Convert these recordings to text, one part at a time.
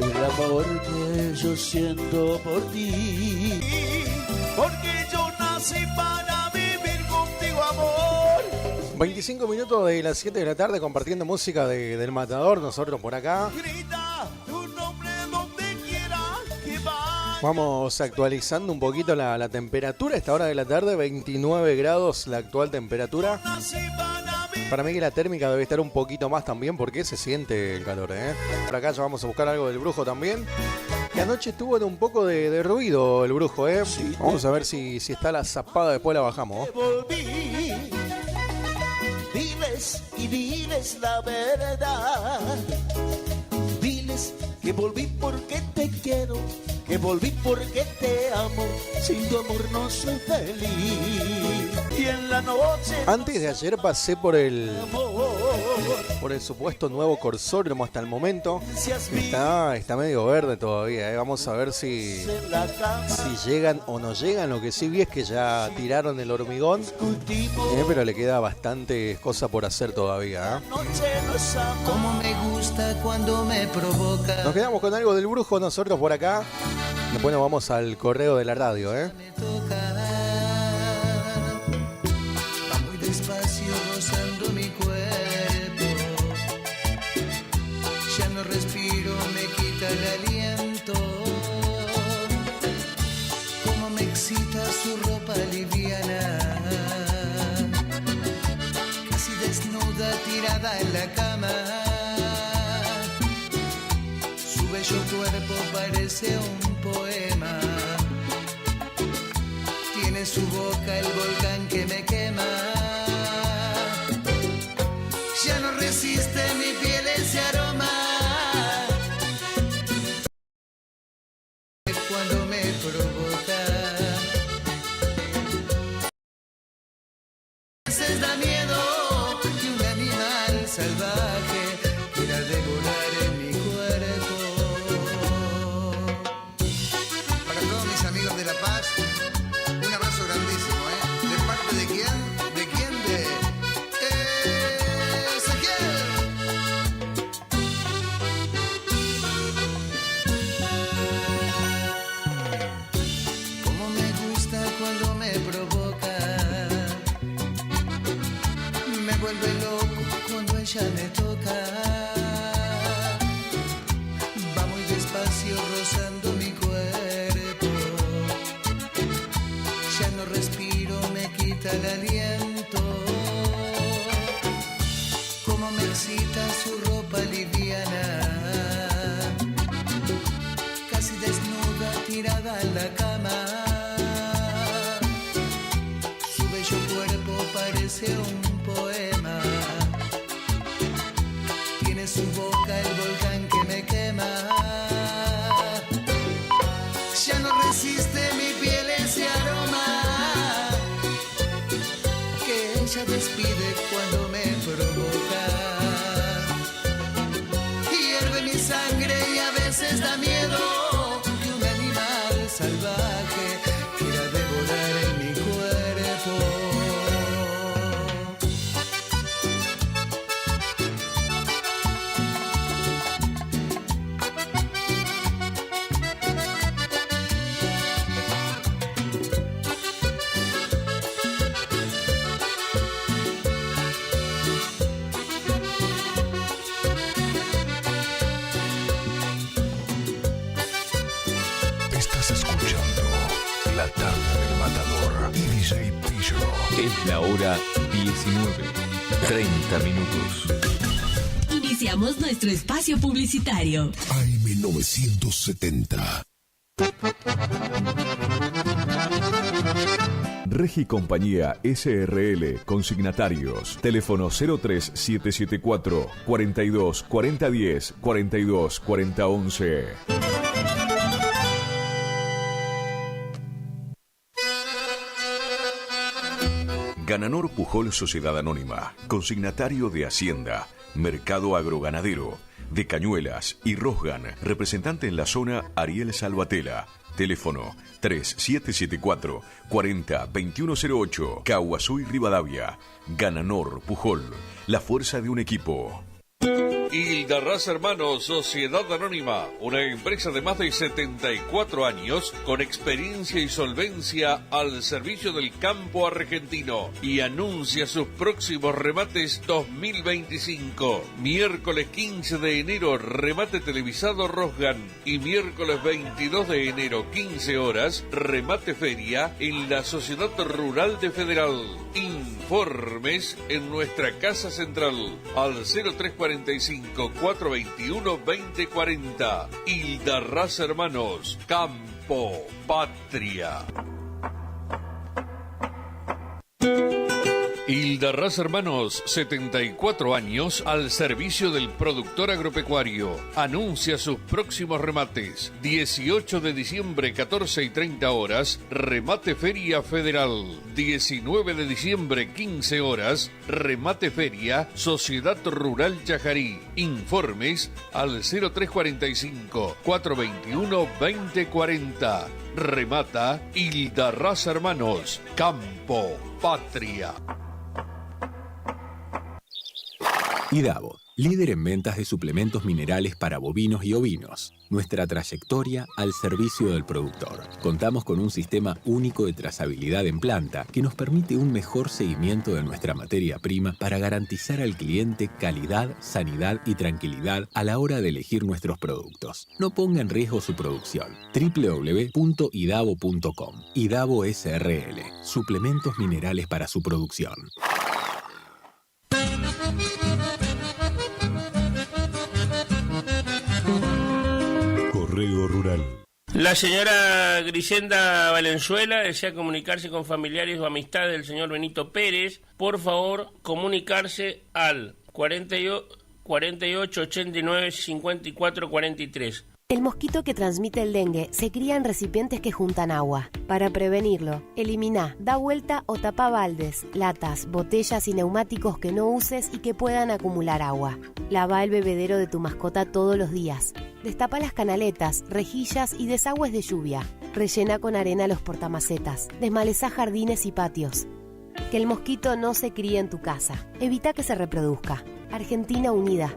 el amor que yo siento por ti, porque yo nací para vivir contigo, amor. 25 minutos de las 7 de la tarde compartiendo música del Matador, nosotros por acá. Grita tu nombre donde quiera que vaya. Vamos actualizando un poquito la temperatura. A esta hora de la tarde, 29 grados la actual temperatura. Nací para vivir. Para mí que la térmica debe estar un poquito más también porque se siente el calor, ¿eh? Por acá ya vamos a buscar algo del Brujo también. Que anoche tuvo un poco de ruido el Brujo, ¿eh? Vamos a ver si está la zapada, después la bajamos. Te volví. Diles y diles la verdad. Diles que volví porque te quiero, que volví porque te amo. Sin tu amor no soy feliz. Y en la noche Antes de ayer pasé por el amor, supuesto nuevo Corsódromo hasta el momento. si has Está medio verde todavía, ¿eh? Vamos a ver si en la cama llegan o no llegan. Lo que sí vi es que ya tiraron el hormigón, discutimos. pero le queda bastante cosa por hacer todavía, ¿eh? Noche no es amor. Como me gusta cuando me provoca. Nos quedamos con algo del Brujo nosotros por acá. Después nos vamos al correo de la radio, ¿eh? Me toca. Va muy despacio rozando mi cuerpo. Ya no respiro, me quita el aliento. Como me excita su ropa liviana. Casi desnuda, tirada en la cama. Su bello cuerpo parece un poema. Tiene su boca el volcán que me quema. Ya no resiste mi piel ese aroma. Cuando me provoca. A veces da miedo que un animal salvaje quiera devorar en mi cuerpo. Para todos mis amigos de La Paz, un abrazo grandísimo, ¿eh? ¿De parte de quién? ¿De quién? De Ezequiel. Como me gusta cuando me provoca. Me vuelve loco cuando ella me toca. Va muy despacio rozando mi cuerpo. Ya no respiro, me quita el aliento. Como me excita su ropa liviana. Casi desnuda, tirada en la cama. Su bello cuerpo parece un poema. Tiene su boca el volcán que me quema. Ya no resiste mi piel ese aroma que ella despide cuando me provoca. Hierve mi sangre y a veces da miedo que un animal salvaje quiera devorar en mi cuerpo. Estás escuchando La Tarde del Matador y DJ Pillo. Es la hora 19:30 minutos. Iniciamos nuestro espacio publicitario. AM970. Regi Compañía SRL, consignatarios, teléfono 03774 42 4010 42 4011. Gananor Pujol Sociedad Anónima, consignatario de Hacienda, Mercado Agroganadero, de Cañuelas y Rosgan, representante en la zona Ariel Salvatela, teléfono 3774 40 2108, Caaguazú y Rivadavia. Gananor Pujol, la fuerza de un equipo. Hildarraz Hermanos, Sociedad Anónima, una empresa de más de 74 años con experiencia y solvencia al servicio del campo argentino y anuncia sus próximos remates 2025. Miércoles 15 de enero, remate televisado Rosgan, y miércoles 22 de enero, 15 horas, remate feria en la Sociedad Rural de Federal. Informes en nuestra casa central al 0345-421-2040. Hildarraz Hermanos, Campo Patria. Hildarraz Hermanos, 74 años al servicio del productor agropecuario. Anuncia sus próximos remates. 18 de diciembre, 14 y 30 horas, remate feria federal. 19 de diciembre, 15 horas, remate feria Sociedad Rural Chajarí. Informes al 0345-421-2040. Remata Hildarraz Hermanos, Campo Patria. IDAVO, líder en ventas de suplementos minerales para bovinos y ovinos. Nuestra trayectoria al servicio del productor. Contamos con un sistema único de trazabilidad en planta que nos permite un mejor seguimiento de nuestra materia prima para garantizar al cliente calidad, sanidad y tranquilidad a la hora de elegir nuestros productos. No ponga en riesgo su producción. www.idavo.com. IDAVO SRL. Suplementos minerales para su producción. Correo Rural. La señora Grisenda Valenzuela desea comunicarse con familiares o amistades del señor Benito Pérez. Por favor, comunicarse al 48 89 54 43. El mosquito que transmite el dengue se cría en recipientes que juntan agua. Para prevenirlo, elimina, da vuelta o tapa baldes, latas, botellas y neumáticos que no uses y que puedan acumular agua. Lava el bebedero de tu mascota todos los días. Destapa las canaletas, rejillas y desagües de lluvia. Rellena con arena los portamacetas. Desmaleza jardines y patios. Que el mosquito no se críe en tu casa. Evita que se reproduzca. Argentina Unida.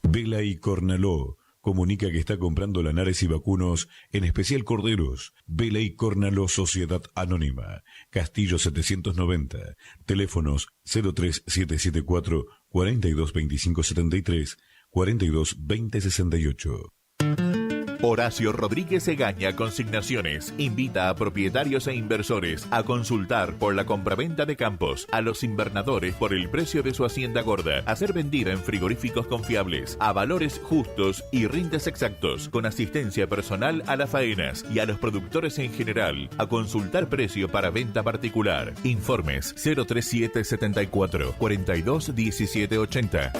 Vela y Cornaló comunica que está comprando lanares y vacunos, en especial corderos. Vela y Cornaló Sociedad Anónima, Castillo 790, teléfonos 03774 422573, 422068. Horacio Rodríguez Egaña Consignaciones invita a propietarios e inversores a consultar por la compraventa de campos, a los invernadores por el precio de su hacienda gorda, a ser vendida en frigoríficos confiables, a valores justos y rindes exactos, con asistencia personal a las faenas y a los productores en general, a consultar precio para venta particular. Informes 03774 42 1780.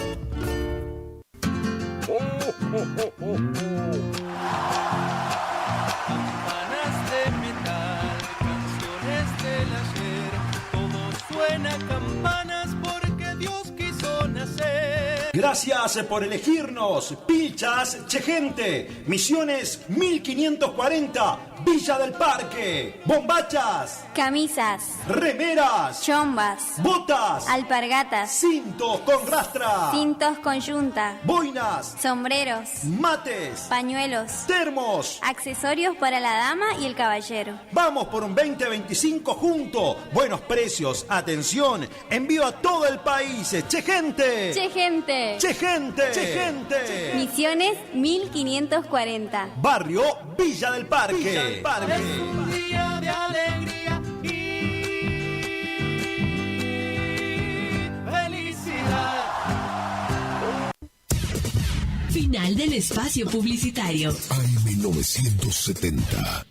Campanas porque Dios quiso nacer. Gracias por elegirnos. Pilchas Chegente. Misiones 1540. Villa del Parque. Bombachas. Camisas. Remeras. Chombas. Botas. Alpargatas. Cintos con rastra. Cintos con yunta. Boinas. Sombreros. Mates. Pañuelos. Termos. Accesorios para la dama y el caballero. Vamos por un 2025 juntos. Buenos precios. Atención. Envío a todo el país. Chegente. Chegente. Chegente. Chegente. Misiones 1540. Barrio Villa del Parque. Es un día de alegría y felicidad. Final del espacio publicitario. AM970.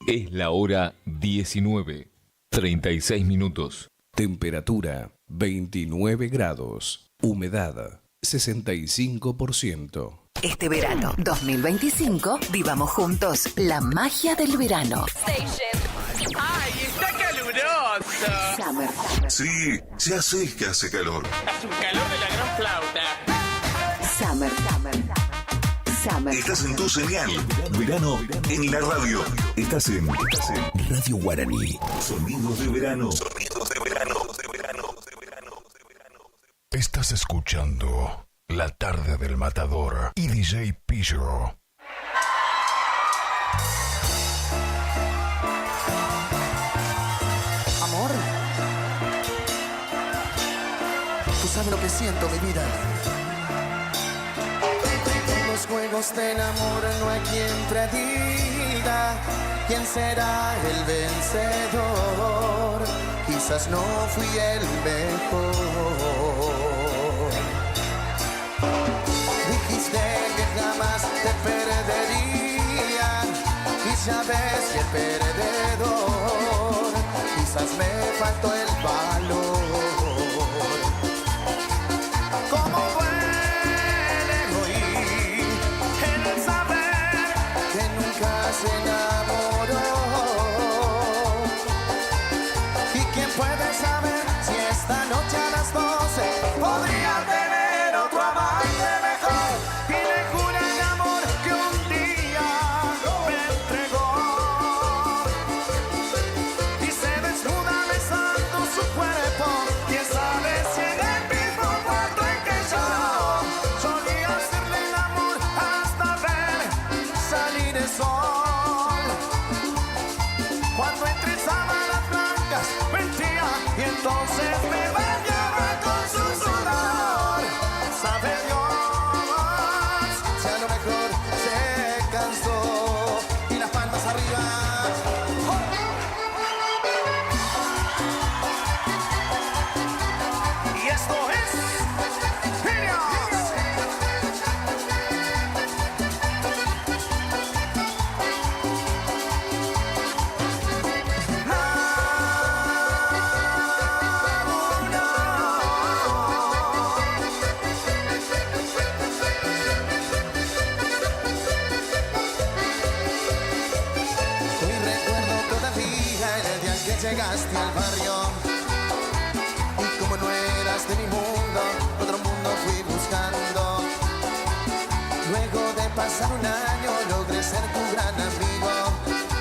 Es la hora 19:36. Temperatura 29 grados. Humedad 65%. Este verano 2025 vivamos juntos la magia del verano. ¡Ay, está caluroso! Summer. Sí, ya sé que hace calor. Hace un calor de la gran flauta. Summer. Summer. Estás en tu señal. Verano en la radio. Estás en Radio Guaraní. Sonidos de verano. Sonidos de verano. Estás escuchando La Tarde del Matador y DJ Pillo. Amor, tú sabes lo que siento, mi vida. En los juegos del amor no hay quien prediga quién será el vencedor. Quizás no fui el mejor. Dijiste que jamás te perdería y ya ves que perdedor. Quizás me faltó el valor. ¿Cómo duele hoy el saber que nunca se enamoró? ¿Y quién puede saber si esta noche a las 12 podría tener otro amante mejor? Y le jura el amor que un día me entregó. Y se desnuda besando su cuerpo. ¿Quién sabe si en el mismo cuarto en que yo solía hacerle el amor hasta ver salir el sol? Cuando entre sábanas blancas mentía y entonces me bañaba con su sudor. Sabe Dios si a lo mejor se cansó y las palmas arriba. Y esto es Genios. Hoy recuerdo todavía el día en que llegaste al barrio. Y como no eras de mi mundo, otro mundo fui buscando. Luego de pasar un año logré ser tu gran amigo.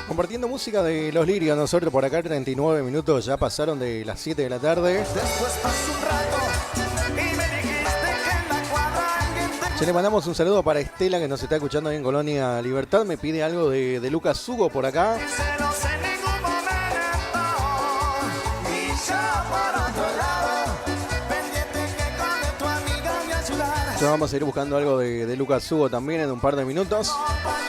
Compartiendo música de Los Lirios, nosotros por acá 39 minutos ya pasaron de las 7 de la tarde. Después pasó un rato y me dijiste que en la cuadra alguien te... Ya le mandamos un saludo para Estela, que nos está escuchando ahí en Colonia Libertad. Me pide algo de Lucas Hugo por acá. celos en ningún momento. Y yo por otro lado, pendiente que con tu amiga me ayudaras. Ya vamos a ir buscando algo de Lucas Hugo también en un par de minutos.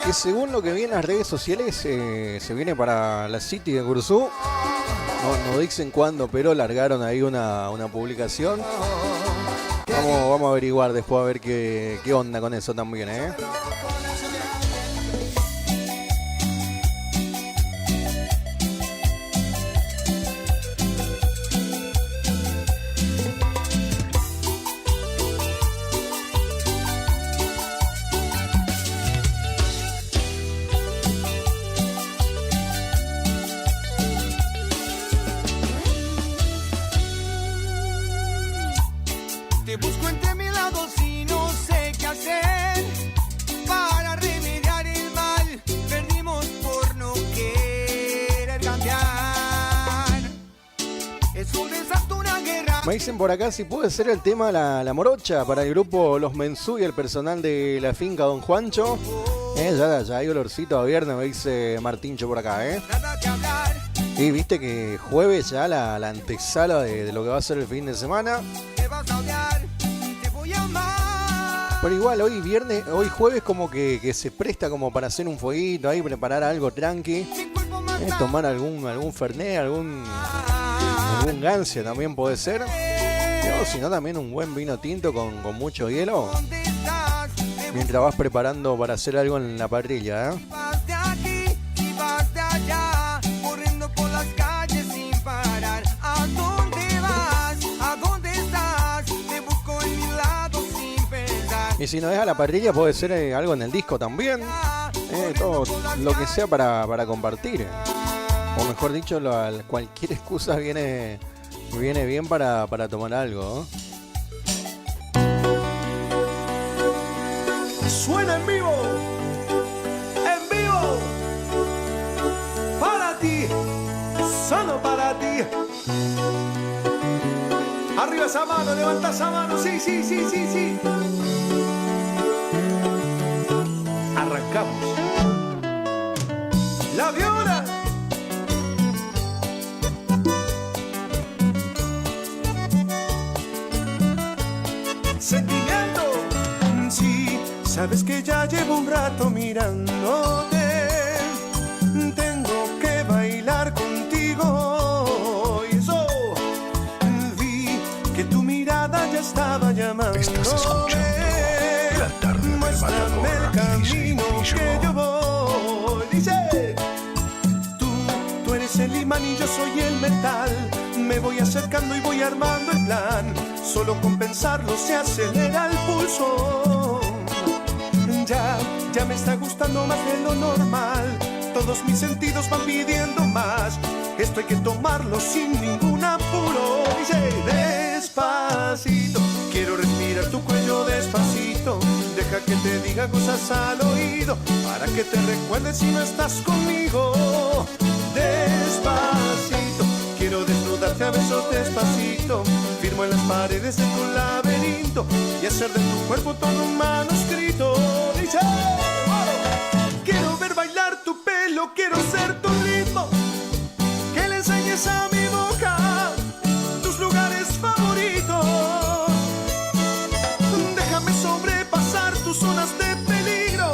Que según lo que vi en las redes sociales, se viene para la City de Curzú. No dicen cuándo, pero largaron ahí una publicación. Vamos a averiguar después a ver qué onda con eso también, ¿eh? Te busco entre mis lados y no sé qué hacer para remediar el mal. Perdimos por no querer cambiar. Es un desastre, una guerra. Me dicen por acá si puede ser el tema la morocha para el grupo Los Mensú y el personal de la finca Don Juancho. Ya hay olorcito a viernes, me dice Martincho por acá, ¿eh? Y viste que jueves ya la antesala de lo que va a ser el fin de semana. Pero igual hoy jueves como que se presta como para hacer un fueguito ahí, preparar algo tranqui, tomar algún fernet, algún gancia también puede ser, o si no también un buen vino tinto con mucho hielo, mientras vas preparando para hacer algo en la parrilla, ¿eh? Vas de aquí y vas de allá, corriendo por las calles sin parar. ¿A dónde vas? ¿A dónde estás? Te busco en mi lado sin pensar. Y si no es a la parrilla puede ser algo en el disco también, todo lo que sea para compartir, o mejor dicho, cualquier excusa viene bien para tomar algo, ¿no? Suena en vivo. solo para ti. Arriba esa mano, levanta esa mano, sí, sí, sí, sí, sí. Arrancamos. La viola. Sentimiento. Sí, sabes que ya llevo un rato mirándote. Tengo que bailar contigo. Y eso, vi que tu mirada ya estaba llamando. Estás escuchando La Tarde del Muéstrame el camino que yo voy. Dice, tú eres el imán y yo soy el metal. Me voy acercando y voy armando el plan. Solo con pensarlo se acelera el pulso. Ya me está gustando más de lo normal. Todos mis sentidos van pidiendo más. Esto hay que tomarlo sin ningún apuro. Dice, despacito, quiero respirar tu cuello despacito. Deja que te diga cosas al oído, para que te recuerdes si no estás conmigo. Despacito, quiero desnudarte a besos despacito. Firmo en las paredes de tu laberinto y hacer de tu cuerpo todo un manuscrito. Dice, quiero ver bailar tu pelo, quiero ser tu ritmo. Que le enseñes a mi boca tus lugares favoritos. Déjame sobrepasar tus zonas de peligro,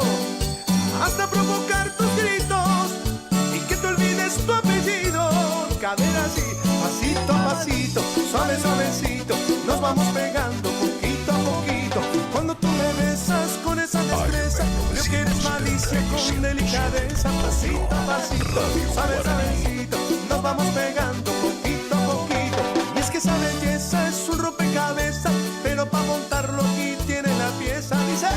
hasta provocar tus gritos y que te olvides tu apellido. Cadera así, pasito a pasito, suave suavecito, nos vamos pegando poquito a poquito. Cuando tú me besas con esa destreza, creo que eres malicia con delicadeza. Pasito a pasito, suave suavecito, nos vamos pegando poquito a poquito. Y es que esa belleza es un rompecabezas, pero para montarlo aquí tiene la pieza. Dice,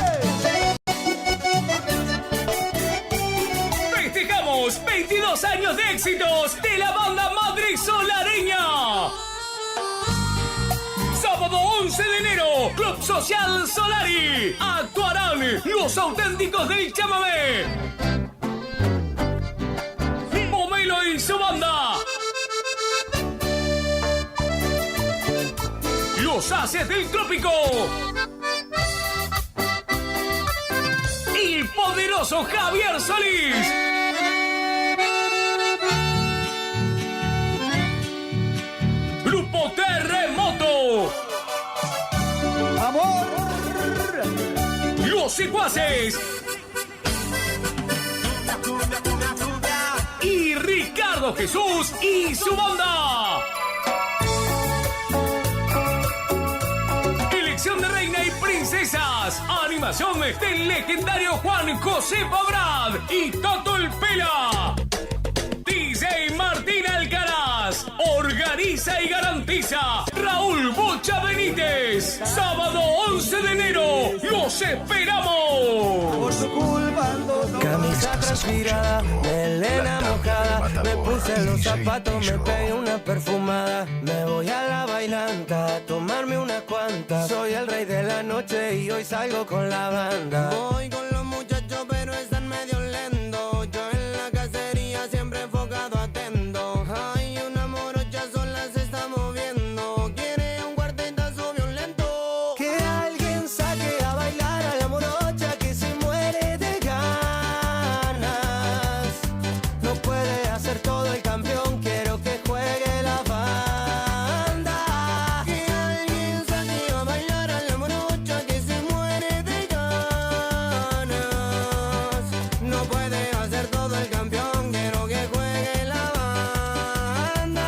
festejamos 22 años de éxitos de la banda Madrid Solareña. Sábado 11 de enero, Club Social Solari. Actuarán los auténticos del chamamé. Pomelo y su banda. Los Haces del Trópico. Y el poderoso Javier Solís. Grupo Terremoto. amor. Los Secuaces. Y Ricardo Jesús y su banda. Elección de reina y princesas. Animación del legendario Juan José Pabrad y Tato el Pela. DJ Martín Alcaraz. Organiza y garantiza Raúl Bocha Benítez. Sábado 11 de enero. ¡Los esperamos! Por su culpa ando camisa transpirada, melena mojada. Me puse los zapatos, me pegué una perfumada. Me voy a la bailanta a tomarme unas cuantas. Soy el rey de la noche y hoy salgo con la banda. Voy con los muchachos pero están medio lentos. Yo en la cacería siempre enfocado atento. Ay, una morocha sola se está moviendo. Quiere un cuartetazo violento. Que alguien saque a bailar a la morocha que se muere de ganas. No puede hacer todo el campeón, quiero que juegue la banda. Que alguien saque a bailar a la morocha que se muere de ganas. No puede hacer todo el campeón, quiero que juegue la banda.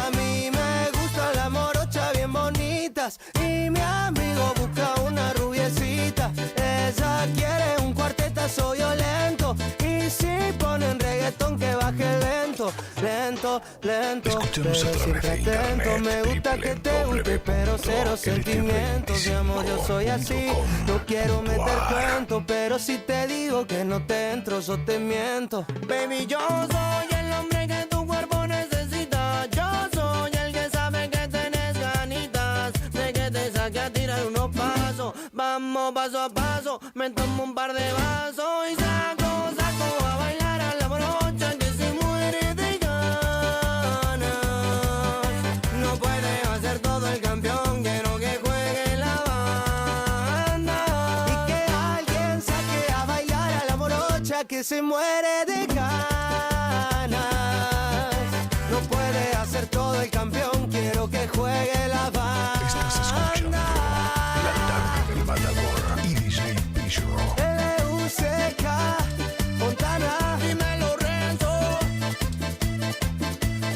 A mí me gusta la morocha bien bonitas y mi amigo busca una rubiecita. Ella quiere un cuartetazo violento y si ponen reggaetón que baje lento, lento, lento. Escuchamos pero a través siempre de atento. internet, Me gusta que te guste, pero cero sentimientos. Mi amor, yo soy así, no quiero meter cuento, pero si te digo que no te entro, yo te miento. Baby, yo soy el hombre que tu cuerpo necesita. Yo soy el que sabe que tenés ganitas de que te saque a tirar unos pasos. Vamos paso a paso, me tomo un par de vasos y saco a bailar a la morocha que se muere de ganas. que se muere de ganas. No puede hacer todo el campeón, quiero que juegue la banda. Estás escuchando La Tarde del Matador y DJ Pillo. LUCK, Fontana, dímelo Renzo.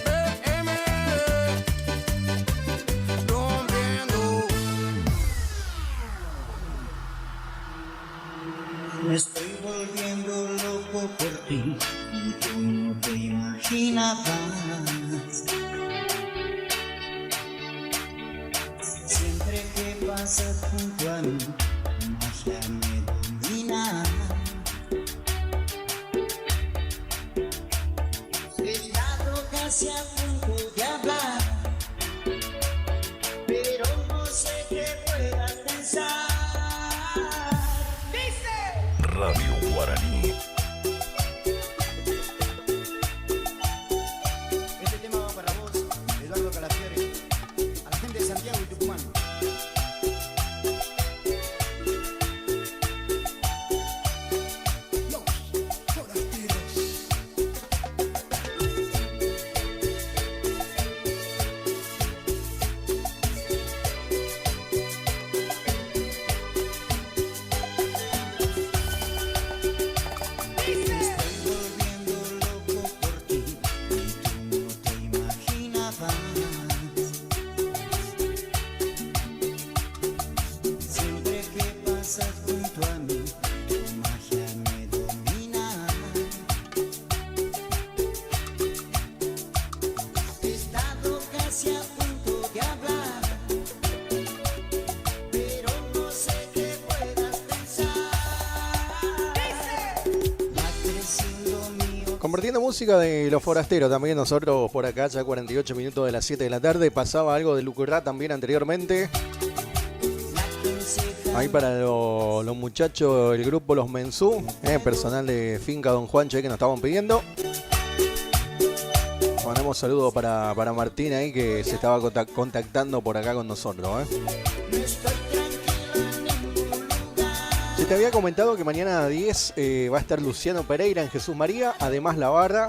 BM, rompiendo. Me estoy volviendo loco por ti y tú no te imaginabas. Siempre que pasas junto a mí, magia me domina. He estado casi a punto de hablar, pero no sé qué puedas pensar. Radio Guaraní. Este tema va para vos, Eduardo Calafiore, a la gente de Santiago y Tucumán. Siempre que pasas junto a mí, tu magia me domina. He estado casi a punto de hablar, pero no sé qué puedas pensar. Va creciendo mi Compartiendo música de Los Forasteros también nosotros por acá, ya 48 minutos de las 7 de la tarde. Pasaba algo de Lucurrá también anteriormente. Ahí para los muchachos del grupo Los Mensú, personal de Finca Don Juancho que nos estaban pidiendo. Mandamos saludos para Martín ahí que se estaba contactando por acá con nosotros. Se te había comentado que mañana a 10 va a estar Luciano Pereira en Jesús María, además La Barra,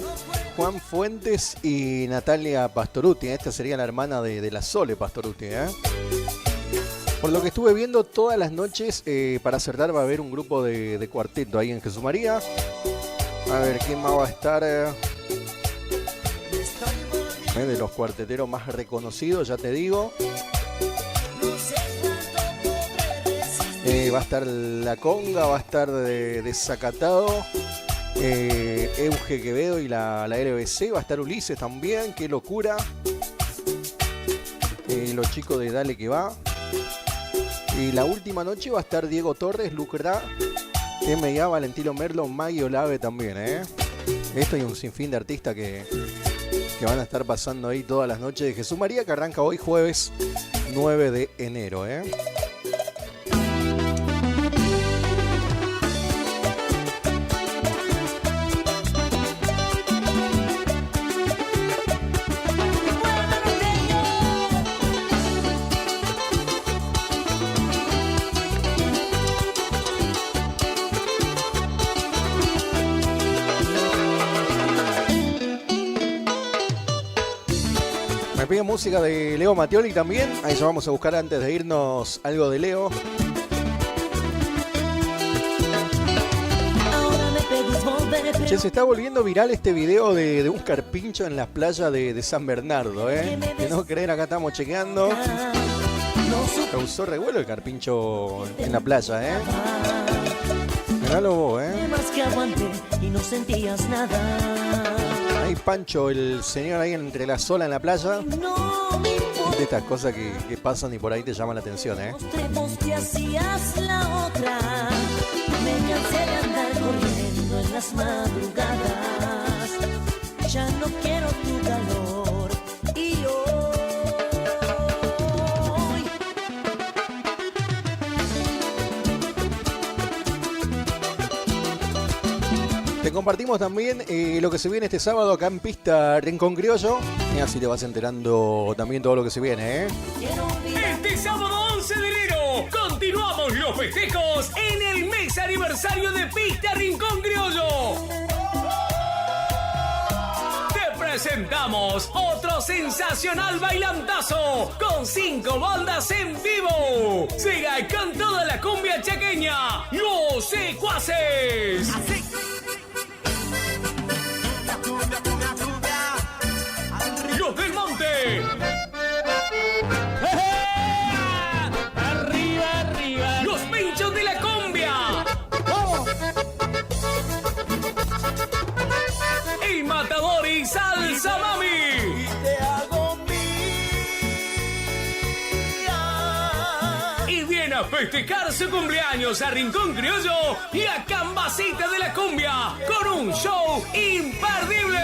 Juan Fuentes y Natalia Pastoruti. Esta sería la hermana de la Sole Pastoruti. Por lo que estuve viendo, todas las noches para cerrar va a haber un grupo de cuarteto ahí en Jesús María. A ver, ¿quién más va a estar? De los cuarteteros más reconocidos, ya te digo. Va a estar La Conga, va a estar de Desacatado, Euge Quevedo y la LBC, va a estar Ulises también, qué locura. Los chicos de Dale Que Va. Y la última noche va a estar Diego Torres, Lucra, M.A. Valentino Merlo, Maggie Olave también, Esto y un sinfín de artistas que van a estar pasando ahí todas las noches de Jesús María, que arranca hoy jueves 9 de enero, Me pide música de Leo Mattioli también. Ahí ya vamos a buscar antes de irnos algo de Leo. Che, se está volviendo viral este video de un carpincho en las playas de San Bernardo, De no creer, acá estamos chequeando. Causó revuelo el carpincho en la playa, Miralo vos, Más que aguanté y no sentías nada. Ahí Pancho, el señor ahí entre la sola en la playa. De estas cosas que pasan y por ahí te llaman la atención, Vos te hacías la otra. Me cansé de andar corriendo en las madrugadas. Ya no quiero tu calor. Y hoy te compartimos también lo que se viene este sábado acá en Pista Rincón Criollo. Y así te vas enterando también todo lo que se viene, Este sábado 11 de enero, con Continuamos los festejos en el mes aniversario de Pista Rincón Criollo. Te presentamos otro sensacional bailantazo con 5 bandas en vivo. Siga con toda la cumbia chaqueña, Los Secuaces. Así. Los del Monte. Arriba, arriba. Los Pinchos de la Cumbia. El Matador y Salsa Mami. Y te hago mía. Y viene a festejar su cumpleaños a Rincón Criollo y a Cambacita de la Cumbia con un show imperdible.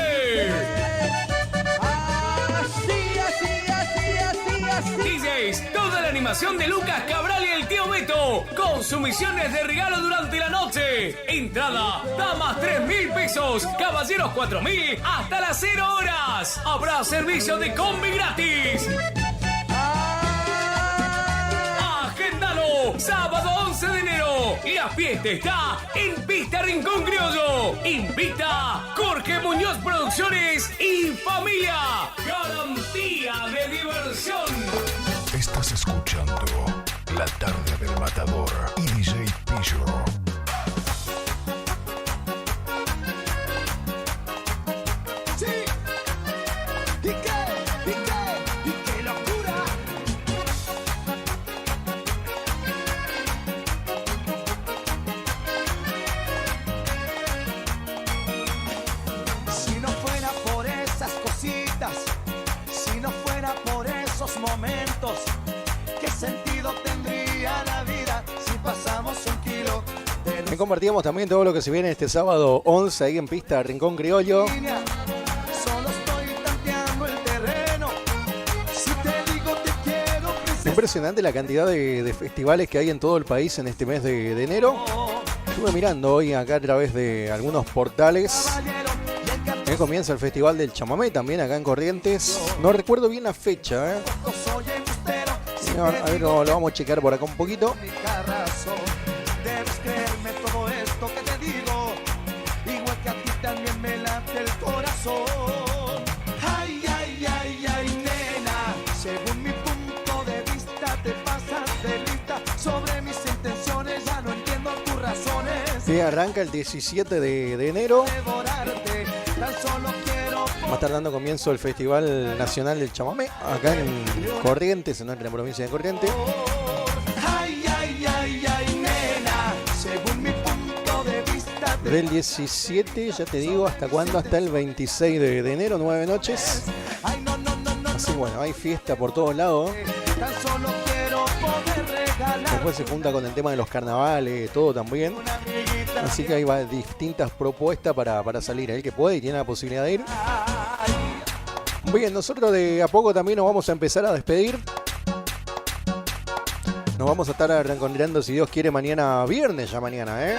DJs, toda la animación de Lucas Cabral y el tío Beto, con sumisiones de regalo durante la noche. Entrada, damas 3.000 pesos, caballeros 4.000, hasta las 0 horas. Habrá servicio de combi gratis. Agéndalo, sábado 11 de enero. La fiesta está en Pista Rincón Criollo. Invita Jorge Muñoz Producciones y familia. Garantía de diversión. Estás escuchando La Tarde del Matador y DJ Pillo. Sí. ¿Y qué? ¿Y qué? ¿Y qué locura? Si no fuera por esas cositas, si no fuera por esos momentos, ¿qué sentido tendría la vida si pasamos un kilo de Me compartíamos también todo lo que se viene este sábado 11 ahí en Pista Rincón Criollo. línea? Solo estoy tanteando el terreno. Si te digo te quiero, princesa. Impresionante la cantidad de festivales que hay en todo el país en este mes de enero. Estuve mirando hoy acá a través de algunos portales. Comienza el Festival del Chamamé también acá en Corrientes. No recuerdo bien la fecha, ¿eh? A ver, lo vamos a checar por acá un poquito. Debes creerme todo esto que te digo, igual que a ti también me late el corazón. Ay, ay, ay, ay, nena, según mi punto de vista te pasas de lista. Sobre mis intenciones ya no entiendo tus razones. Que arranca el 17 de enero. Devorarte, tan solo quiero. Va a estar dando comienzo el Festival Nacional del Chamamé acá en Corrientes, en nuestra provincia de Corrientes. Ay, ay, ay, ay, nena, según mi punto de vista te Del 17, ya te digo, ¿hasta cuándo? Hasta el 26 de enero, 9 noches. Así bueno, hay fiesta por todos lados. tan solo quiero poder regalar. Después se junta con el tema de los carnavales, todo también. Así que hay distintas propuestas para salir. El que puede y tiene la posibilidad de ir. Bien, nosotros de a poco también nos vamos a empezar a despedir. Nos vamos a estar reencontrando, si Dios quiere, mañana viernes, ya mañana, ¿eh?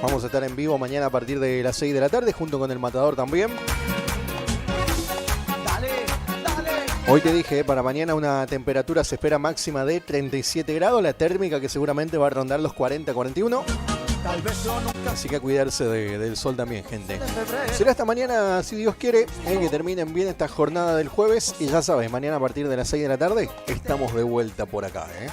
Vamos a estar en vivo mañana a partir de las 6 de la tarde, junto con el Matador también. Hoy te dije, para mañana una temperatura se espera máxima de 37 grados, la térmica que seguramente va a rondar los 40-41. Así que a cuidarse del sol también, gente. Será hasta mañana, si Dios quiere, que terminen bien esta jornada del jueves. Y ya sabes, mañana a partir de las 6 de la tarde estamos de vuelta por acá, ¿eh?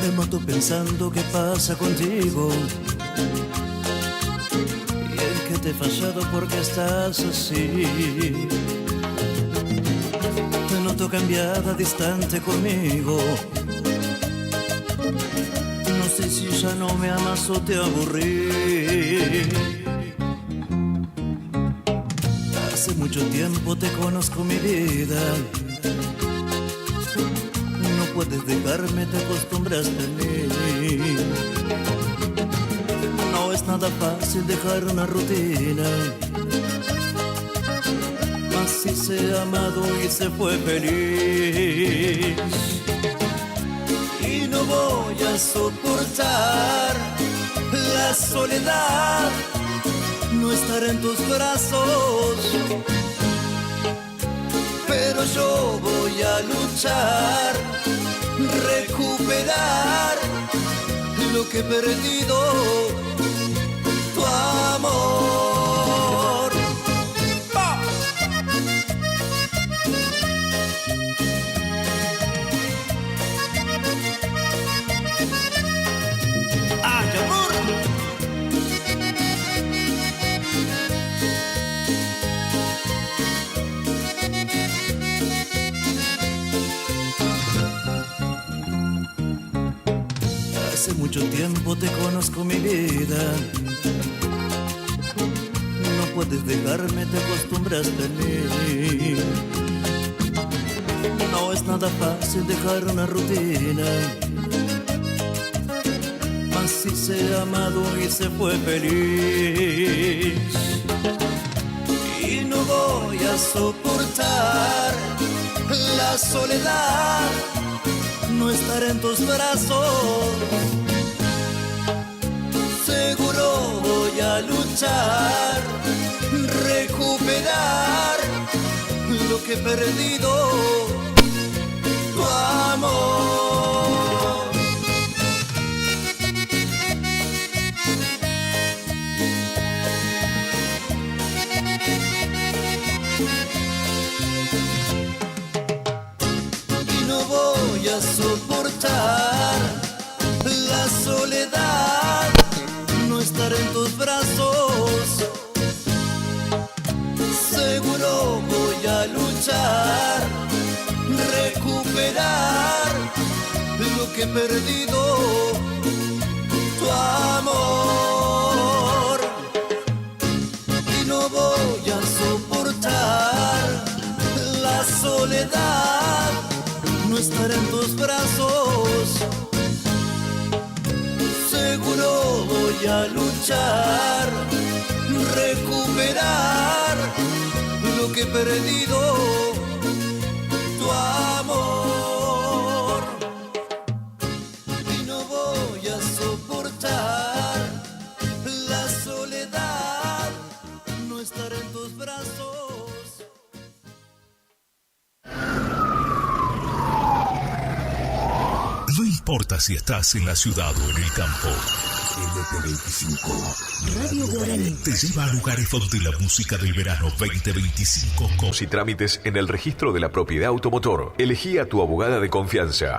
Me mato pensando qué pasa contigo. Y el que te he fallado porque estás así. Te noto cambiada, distante conmigo. No sé si ya no me amas o te aburrí. Hace mucho tiempo te conozco, mi vida. No puedes dejarme, te acostumbraste a mí. No es nada fácil dejar una rutina, mas sí se ha amado y se fue feliz. Y no voy a soportar la soledad, no estar en tus brazos, pero yo voy a luchar, recuperar lo que he perdido, tu amor. ¡Ay, amor! Hace mucho tiempo te conozco, mi vida. No puedes dejarme, te acostumbraste a mí. No es nada fácil dejar una rutina, mas sí se ha amado y se fue feliz. Y no voy a soportar la soledad, no estar en tus brazos. Seguro voy a luchar, recuperar lo que he perdido, tu amor. Y no voy a soportar la soledad, no estar en tus brazos. Seguro voy a luchar, recuperar lo que he perdido, tu amor. Y no voy a soportar la soledad, no estar en tus brazos. Seguro voy a luchar, recuperar lo que he perdido, tu amor. Y no voy a soportar la soledad, no estar en tus brazos. No importa si estás en la ciudad o en el campo. LP25 Radio Guaraní te lleva a lugares donde la música del verano 2025 y trámites en el registro de la propiedad automotor. Elegí a tu abogada de confianza.